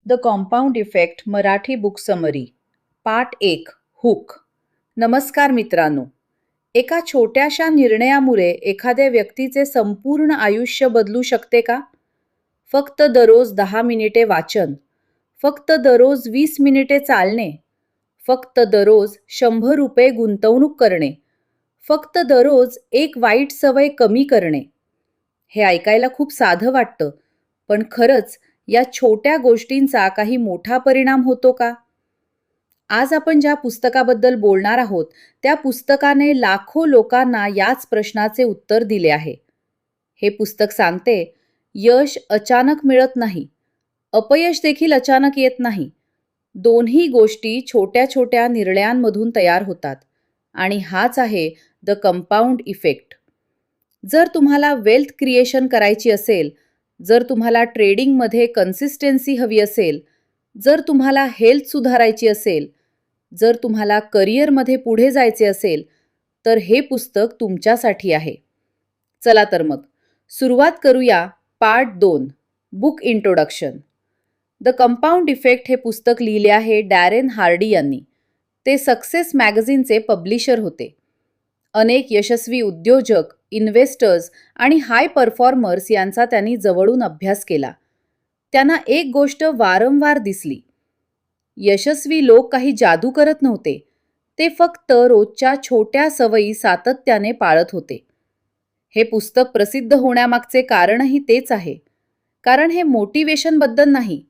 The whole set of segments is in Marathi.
The compound effect Marathi book summary part 1 hook. नमस्कार मित्रांनो. एका छोट्याशा निर्णयामुळे एखाद्या व्यक्तीचे संपूर्ण आयुष्य बदलू शकते का? फक्त दररोज 10 मिनिटे वाचन, फक्त दररोज 20 मिनिटे चालणे, फक्त दररोज ₹100 गुंतवणूक करणे, फक्त दररोज एक वाईट सवय कमी करणे. हे ऐकायला खूप साधं वाटतं, पण खरंच या छोट्या गोष्टींचा काही मोठा परिणाम होतो का? आज आपण ज्या पुस्तकाबद्दल बोलणार आहोत, त्या पुस्तकाने लाखो लोकांना याच प्रश्नाचे उत्तर दिले आहे. हे पुस्तक सांगते, यश अचानक मिळत नाही. अपयश देखील अचानक येत नाही. दोन्ही गोष्टी छोट्या छोट्या निर्णयांमधून तयार होतात. आणि हाच आहे द कंपाऊंड इफेक्ट. जर तुम्हाला वेल्थ क्रिएशन करायची असेल, जर तुम्हाला ट्रेडिंगमध्ये कन्सिस्टन्सी हवी असेल, जर तुम्हाला हेल्थ सुधारायची असेल, जर तुम्हाला करिअरमध्ये पुढे जायचे असेल, तर हे पुस्तक तुमच्यासाठी आहे. चला तर मग सुरुवात करूया. Part 2 book introduction. The compound effect हे पुस्तक लिहिले आहे डॅरेन हार्डी यांनी. ते सक्सेस मॅगझिनचे पब्लिशर होते. अनेक यशस्वी उद्योजक, इन्व्हेस्टर्स आणि हाय परफॉर्मर्स यांचा त्यांनी जवळून अभ्यास केला. त्यांना एक गोष्ट वारंवार दिसली. यशस्वी लोक काही जादू करत नव्हते. ते फक्त रोजच्या छोट्या सवयी सातत्याने पाळत होते. हे पुस्तक प्रसिद्ध होण्यामागचे कारणही तेच आहे. कारण हे मोटिवेशनबद्दल नाही,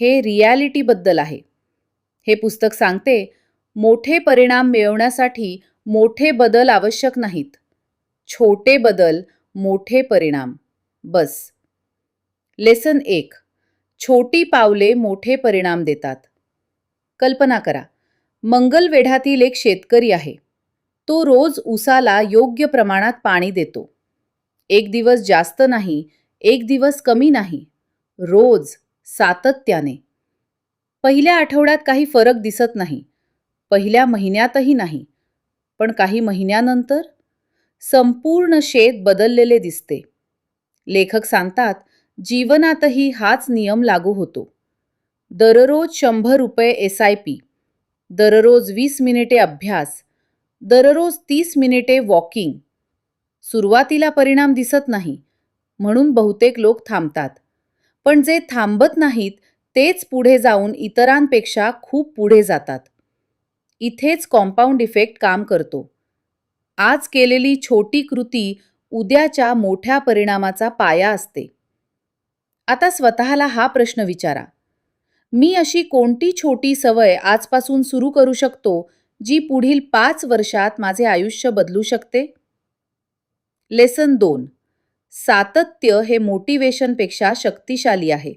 हे रियालिटीबद्दल आहे. हे पुस्तक सांगते, मोठे परिणाम मिळवण्यासाठी मोठे बदल आवश्यक नाहीत. छोटे बदल, मोठे परिणाम. बस. लेसन 1. छोटी पावले मोठे परिणाम देतात. कल्पना करा, मंगलवेढ्यातील एक शेतकरी आहे. तो रोज ऊसाला योग्य प्रमाणात पाणी देतो. एक दिवस जास्त नाही, एक दिवस कमी नाही. रोज, सातत्याने. पहिल्या आठवड्यात काही फरक दिसत नाही. पहिल्या महिन्यातही नाही. पण काही महिन्यानंतर संपूर्ण शेत बदललेले दिसते. लेखक सांगतात, जीवनातही हाच नियम लागू होतो. दररोज ₹100 SIP, दररोज 20 मिनिटे अभ्यास, दररोज 30 मिनिटे वॉकिंग. सुरुवातीला परिणाम दिसत नाही, म्हणून बहुतेक लोक थांबतात. पण जे थांबत नाहीत तेच पुढे जाऊन इतरांपेक्षा खूप पुढे जातात. इथेच कॉम्पाऊंड इफेक्ट काम करतो. आज केलेली छोटी कृती उद्याच्या मोठ्या परिणामाचा पाया असते. आता स्वतःला हा प्रश्न विचारा, मी अशी कोणती छोटी सवय आजपासून सुरू करू शकतो जी पुढील 5 वर्षात माझे आयुष्य बदलू शकते? लेसन 2. सातत्य हे मोटिवेशनपेक्षा शक्तिशाली आहे.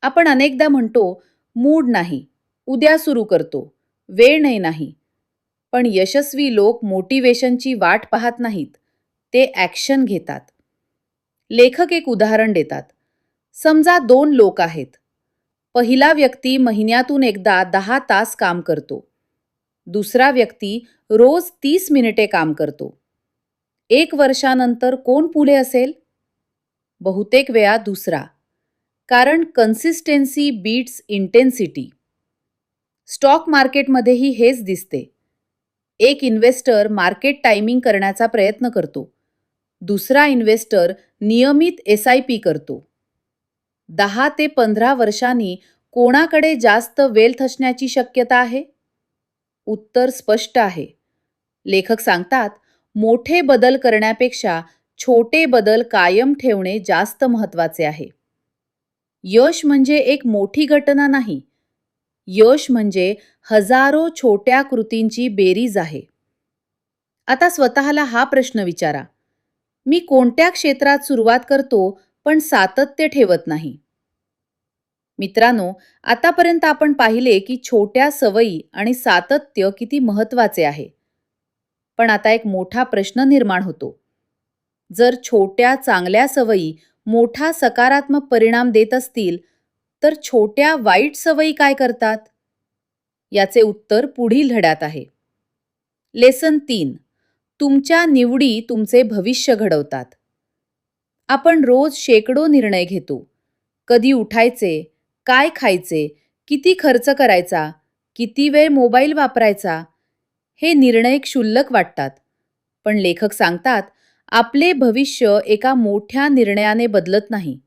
आपण अनेकदा म्हणतो, मूड नाही, उद्या सुरू करतो, वेळ नाही. पण यशस्वी लोक मोटिवेशनची वाट पाहत नाहीत. ते ॲक्शन घेतात. लेखक एक उदाहरण देतात. समजा 2 लोक आहेत. पहिला व्यक्ती महिन्यातून एकदा 10 तास काम करतो. दुसरा व्यक्ती रोज 30 मिनिटे काम करतो. 1 वर्षानंतर कोण पुढे असेल? बहुतेक वेळा दुसरा. कारण कन्सिस्टन्सी बीट्स इंटेन्सिटी. स्टॉक मार्केटमध्येही हेच दिसते. एक इन्व्हेस्टर मार्केट टायमिंग करण्याचा प्रयत्न करतो. दुसरा इन्व्हेस्टर नियमित SIP करतो. 10 ते 15 वर्षांनी कोणाकडे जास्त वेल्थ असण्याची शक्यता आहे? उत्तर स्पष्ट आहे. लेखक सांगतात, मोठे बदल करण्यापेक्षा छोटे बदल कायम ठेवणे जास्त महत्त्वाचे आहे. यश म्हणजे एक मोठी घटना नाही. यश म्हणजे हजारो छोट्या कृतींची बेरीज आहे. आता स्वतःला हा प्रश्न विचारा, मी कोणत्या क्षेत्रात सुरुवात करतो पण सातत्य ठेवत नाही? मित्रांनो, आतापर्यंत आपण पाहिले की छोट्या सवयी आणि सातत्य किती महत्त्वाचे आहे. पण आता एक मोठा प्रश्न निर्माण होतो. जर छोट्या चांगल्या सवयी मोठा सकारात्मक परिणाम देत असतील, तर छोट्या वाईट सवयी काय करतात? याचे उत्तर पुढील धड्यात आहे. लेसन 3. तुमच्या निवडी तुमचे भविष्य घडवतात. आपण रोज शेकडो निर्णय घेतो. कधी उठायचे, काय खायचे, किती खर्च करायचा, किती वेळ मोबाईल वापरायचा, हे निर्णय क्षुल्लक वाटतात. पण लेखक सांगतात, आपले भविष्य एका मोठ्या निर्णयाने बदलत नाही.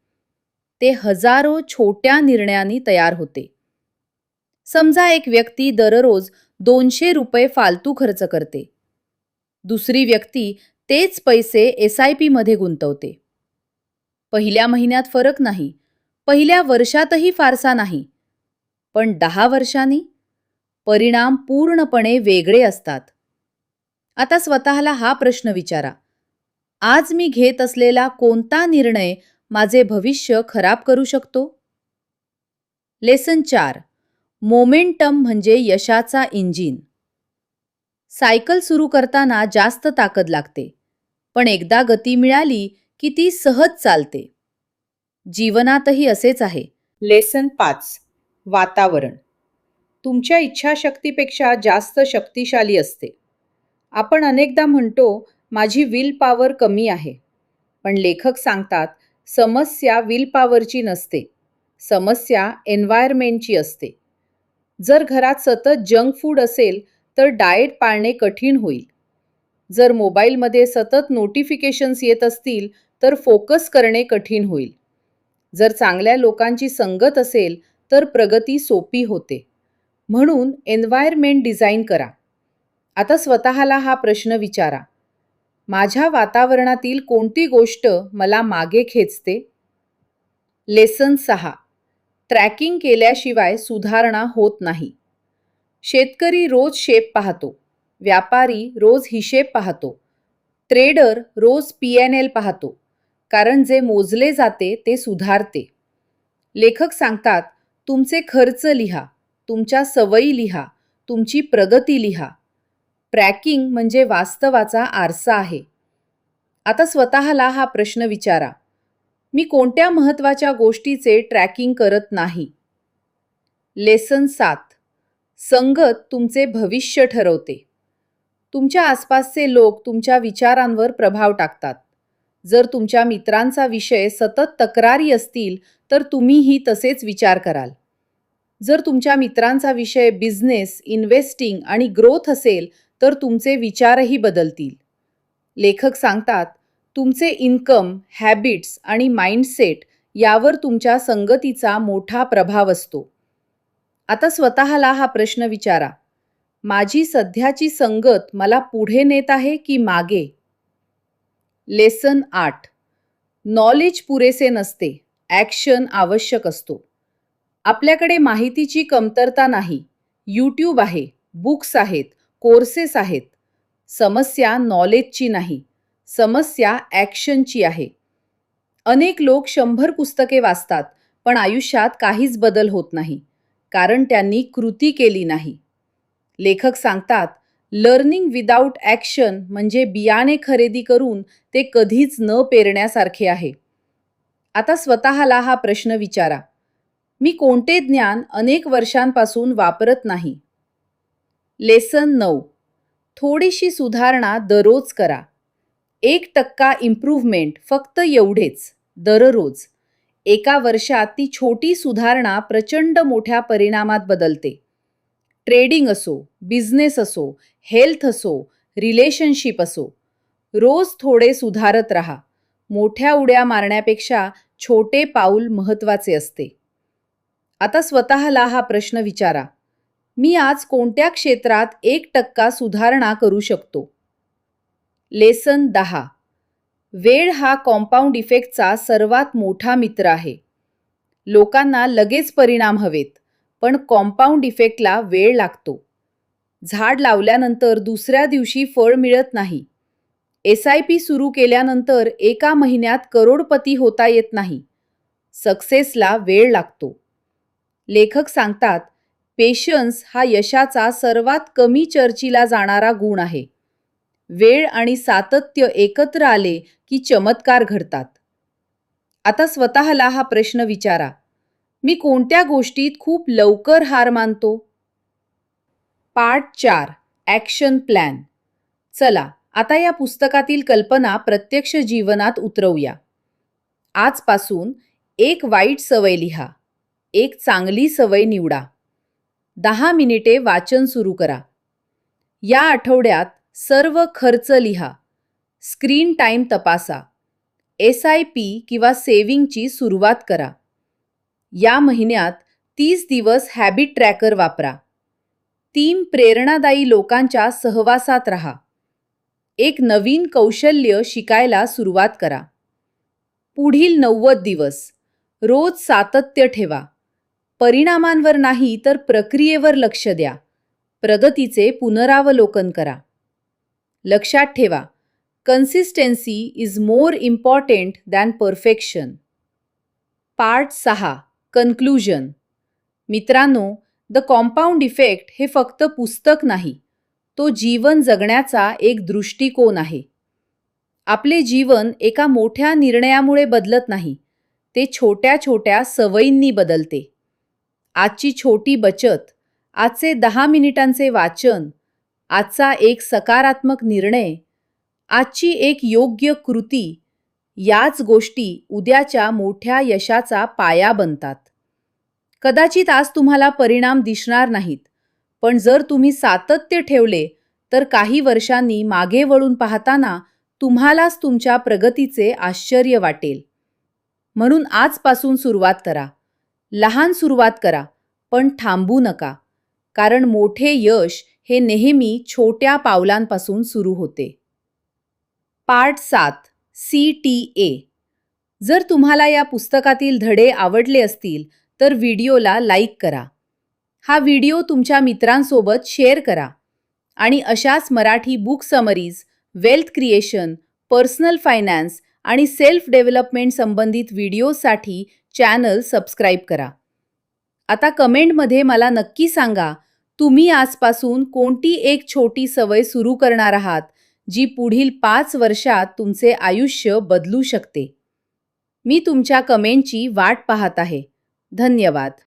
ते हजारो छोट्या निर्णयांनी तयार होते. समजा एक व्यक्ती दररोज 200 रुपये फालतू खर्च करते. दुसरी व्यक्ती तेच पैसे SIP मध्ये गुंतवते. पहिल्या महिन्यात फरक नाही. पहिल्या वर्षातही फारसा नाही. पण 10 वर्षांनी परिणाम पूर्णपणे वेगळे असतात. आता स्वतःला हा प्रश्न विचारा. आज मी घेत असलेला कोणता निर्णय माझे भविष्य खराब करू शकतो? लेसन 4. मोमेंटम म्हणजे यशाचा इंजिन. सायकल सुरू करताना जास्त ताकद लागते, पण एकदा गती मिळाली की ती सहज चालते. जीवनातही असेच आहे. लेसन 5. वातावरण तुमच्या इच्छाशक्तीपेक्षा जास्त शक्तिशाली असते. आपण अनेकदा म्हणतो, माझी विल पॉवर कमी आहे. पण लेखक सांगतात, समस्या विल पॉवरची नसते. समस्या एन्व्हायरमेंटची असते. जर घरात सतत जंक फूड असेल, तर डाएट पाळणे कठीण होईल. जर मोबाईलमध्ये सतत नोटिफिकेशन्स येत असतील, तर फोकस करणे कठीण होईल. जर चांगल्या लोकांची संगत असेल, तर प्रगती सोपी होते. म्हणून एन्व्हायरमेंट डिझाईन करा. आता स्वतःला हा प्रश्न विचारा. माझ्या वातावरणातील कोणती गोष्ट मला मागे खेचते? लेसन 6. ट्रॅकिंग केल्याशिवाय सुधारणा होत नाही. शेतकरी रोज शेप पाहतो. व्यापारी रोज हिशेब पाहतो. ट्रेडर रोज PNL पाहतो. कारण जे मोजले जाते ते सुधारते. लेखक सांगतात, तुमचे खर्च लिहा, तुमच्या सवयी लिहा, तुमची प्रगती लिहा. ट्रॅकिंग म्हणजे वास्तवाचा आरसा आहे. आता स्वतःला हा प्रश्न विचारा. मी कोणत्या महत्त्वाच्या गोष्टीचे ट्रॅकिंग करत नाही? लेसन 7. संगत तुमचे भविष्य ठरवते. तुमच्या आसपासचे लोक तुमच्या विचारांवर प्रभाव टाकतात. जर तुमच्या मित्रांचा विषय सतत तक्रारी असतील, तर तुम्हीही तसेच विचार कराल. जर तुमच्या मित्रांचा विषय बिझनेस, इन्व्हेस्टिंग आणि ग्रोथ असेल, तर तुमचे विचारही बदलतील. लेखक सांगतात, तुमचे इन्कम, हॅबिट्स आणि माइंडसेट यावर तुमच्या संगतीचा मोठा प्रभाव असतो. आता स्वतःला हा प्रश्न विचारा. माझी सध्याची संगत मला पुढे नेत आहे की मागे? लेसन 8. नॉलेज पुरेसे नसते, ॲक्शन आवश्यक असतो. आपल्याकडे माहितीची कमतरता नाही. YouTube आहे, बुक्स आहेत, कोर्सेस आहेत. समस्या नॉलेजची नाही, समस्या ॲक्शनची आहे. अनेक लोक 100 पुस्तके वाचतात, पण आयुष्यात काहीच बदल होत नाही, कारण त्यांनी कृती केली नाही. लेखक सांगतात, लर्निंग विदाऊट ॲक्शन म्हणजे बियाणे खरेदी करून ते कधीच न पेरण्यासारखे आहे. आता स्वतःला हा प्रश्न विचारा. मी कोणते ज्ञान अनेक वर्षांपासून वापरत नाही? लेसन 9. थोडीशी सुधारणा दररोज करा. 1% इम्प्रूव्हमेंट, फक्त एवढेच, दररोज. एका वर्षात ती छोटी सुधारणा प्रचंड मोठ्या परिणामात बदलते. ट्रेडिंग असो, बिझनेस असो, हेल्थ असो, रिलेशनशिप असो, रोज थोडे सुधारत राहा. मोठ्या उड्या मारण्यापेक्षा छोटे पाऊल महत्त्वाचे असते. आता स्वतःला हा प्रश्न विचारा. मी आज कोणत्या क्षेत्रात 1% सुधारणा करू शकतो? लेसन 10. वेळ हा कॉम्पाऊंड इफेक्टचा सर्वात मोठा मित्र आहे. लोकांना लगेच परिणाम हवेत, पण कॉम्पाऊंड इफेक्टला वेळ लागतो. झाड लावल्यानंतर दुसऱ्या दिवशी फळ मिळत नाही. SIP सुरू केल्यानंतर एका महिन्यात करोडपती होता येत नाही. सक्सेसला वेळ लागतो. लेखक सांगतात, पेशन्स हा यशाचा सर्वात कमी चर्चिला जाणारा गुण आहे. वेळ आणि सातत्य एकत्र आले की चमत्कार घडतात. आता स्वतःला हा प्रश्न विचारा. मी कोणत्या गोष्टीत खूप लवकर हार मानतो? पार्ट 4. Action plan. चला, आता या पुस्तकातील कल्पना प्रत्यक्ष जीवनात उतरवूया. आजपासून एक वाईट सवय लिहा. एक चांगली सवय निवडा. 10 मिनिटे वाचन सुरू करा. या आठवड्यात सर्व खर्च लिहा. स्क्रीन टाईम तपासा. SIP किंवा सेव्हिंगची सुरुवात करा. या महिन्यात 30 दिवस हॅबिट ट्रॅकर वापरा. 3 प्रेरणादायी लोकांच्या सहवासात राहा. एक नवीन कौशल्य शिकायला सुरुवात करा. पुढील 90 दिवस रोज सातत्य ठेवा. परिणामांवर नाही तर प्रक्रियेवर लक्ष द्या. प्रगतीचे पुनरावलोकन करा. लक्षात ठेवा, consistency is more important than perfection. Part 6 conclusion. मित्रांनो, द कॉम्पाऊंड इफेक्ट हे फक्त पुस्तक नाही, तो जीवन जगण्याचा एक दृष्टिकोन आहे. आपले जीवन एका मोठ्या निर्णयामुळे बदलत नाही, ते छोट्या छोट्या सवयींनी बदलते. आजची छोटी बचत, आजचे 10 मिनिटांचे वाचन, आजचा एक सकारात्मक निर्णय, आजची एक योग्य कृती, याच गोष्टी उद्याच्या मोठ्या यशाचा पाया बनतात. कदाचित आज तुम्हाला परिणाम दिसणार नाहीत, पण जर तुम्ही सातत्य ठेवले तर काही वर्षांनी मागे वळून पाहताना तुम्हालाच तुमच्या प्रगतीचे आश्चर्य वाटेल. म्हणून आजपासून सुरुवात करा. लहान सुरुवात करा, पण थांबू नका, कारण मोठे यश हे नेहमी छोट्या पावलांपासून सुरू होते. Part 7 CTA. जर तुम्हाला या पुस्तकातील धडे आवडले असतील तर व्हिडिओला लाईक करा. हा व्हिडिओ तुमच्या मित्रांसोबत शेअर करा आणि अशाच Marathi book summaries, wealth creation, personal finance आणि सेल्फ डेव्हलपमेंट संबंधित व्हिडिओसाठी चॅनल सबस्क्राईब करा. आता कमेंटमध्ये मला नक्की सांगा, तुम्ही आजपासून कोणती एक छोटी सवय सुरू करणार आहात जी पुढील 5 वर्षात तुमचे आयुष्य बदलू शकते. मी तुमच्या कमेंटची वाट पाहत आहे. धन्यवाद.